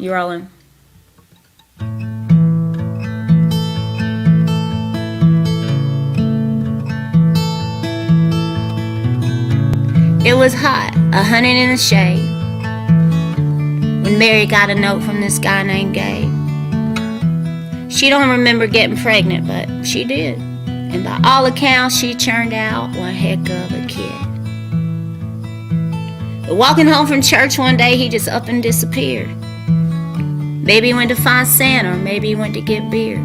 You rolling? It was hot, 100 in the shade, when Mary got a note from this guy named Gabe. She don't remember getting pregnant, but she did. And by all accounts, she churned out one heck of a kid. But walking home from church one day, he just up and disappeared. Maybe he went to find Santa, or maybe he went to get beer.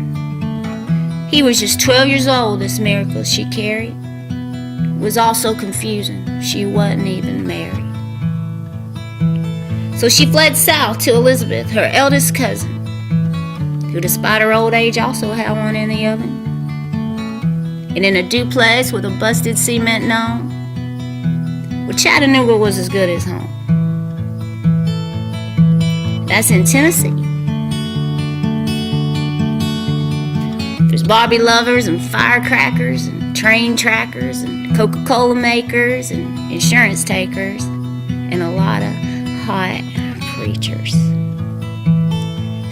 He was just 12 years old, this miracle she carried. It was all so confusing, she wasn't even married. So she fled south to Elizabeth, her eldest cousin, who despite her old age also had one in the oven. And in a duplex with a busted cement gnome, well, Chattanooga was as good as home. That's in Tennessee. There's Barbie lovers and firecrackers and train trackers and Coca Cola makers and insurance takers and a lot of hot preachers.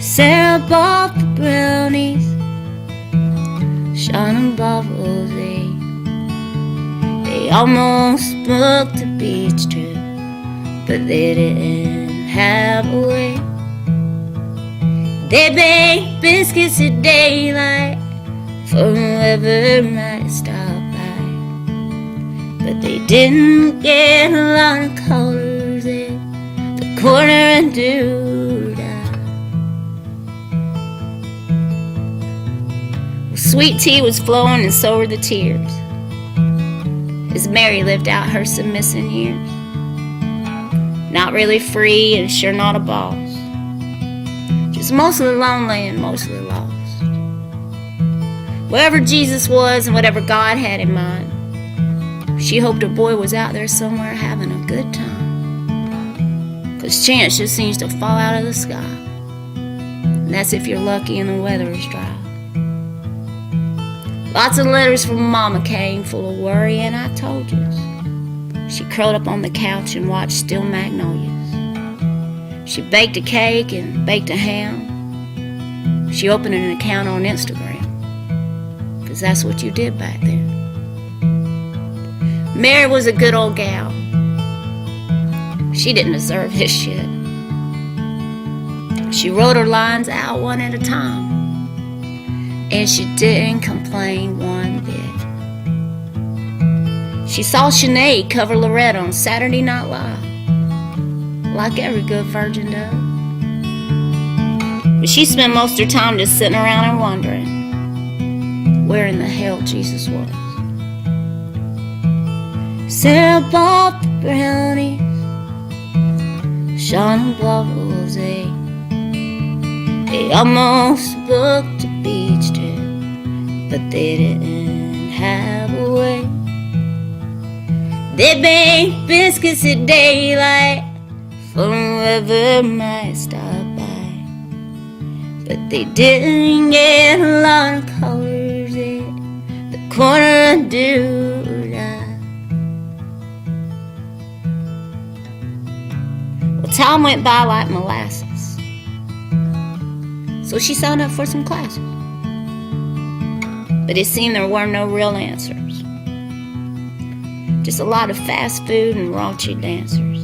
Sarah bought the brownies, shining bubbles, they almost booked a beach trip, but they didn't have a way. They baked biscuits at daylight for whoever might stop by, but they didn't get a lot of colors at the corner and do-da. Sweet tea was flowing and so were the tears, as Mary lived out her submissing years. Not really free and sure not a boss, just mostly lonely and mostly lost. Wherever Jesus was and whatever God had in mind, she hoped her boy was out there somewhere having a good time. 'Cause chance just seems to fall out of the sky, and that's if you're lucky and the weather is dry. Lots of letters from Mama came full of worry, and I told you. She curled up on the couch and watched still magnolias. She baked a cake and baked a ham. She opened an account on Instagram, 'cause that's what you did back then. Mary was a good old gal. She didn't deserve this shit. She wrote her lines out one at a time, and she didn't complain one bit. She saw Sinead cover Loretta on Saturday Night Live, like every good virgin does. But she spent most of her time just sitting around and wondering where in the hell Jesus was. Sarah bought the brownies, shining bubbles, they almost booked a beach trip, but they didn't have a way. They baked biscuits at daylight for whoever might stop by, but they didn't get a lot of colors at the corner of do-da. Well, time went by like molasses, so she signed up for some classes. But it seemed there were no real answers. Just a lot of fast food and raunchy dancers.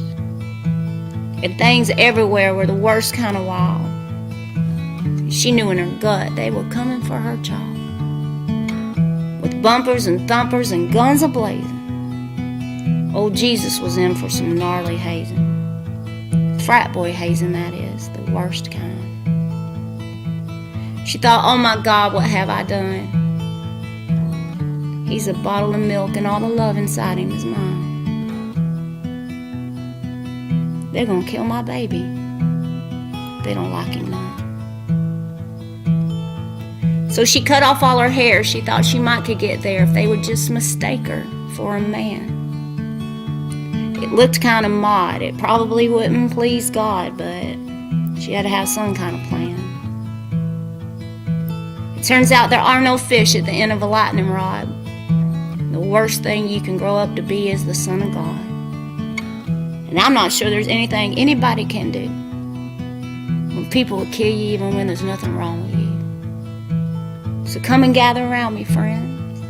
And things everywhere were the worst kind of wild. She knew in her gut they were coming for her child. With bumpers and thumpers and guns a-blazing, old Jesus was in for some gnarly hazing. Frat boy hazing, that is, the worst kind. She thought, oh my God, what have I done? He's a bottle of milk and all the love inside him is mine. They're gonna kill my baby. They don't like him none. So she cut off all her hair. She thought she might could get there if they would just mistake her for a man. It looked kind of mod. It probably wouldn't please God, but she had to have some kind of plan. It turns out there are no fish at the end of a lightning rod. The worst thing you can grow up to be is the Son of God. And I'm not sure there's anything anybody can do when People will kill you even when there's nothing wrong with you. So come and gather around me, friends,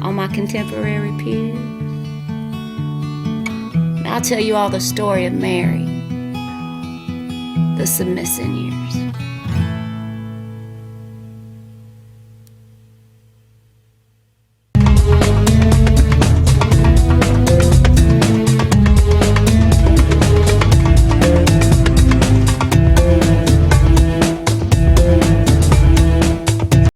all my contemporary peers. And I'll tell you all the story of Mary, the submissing years.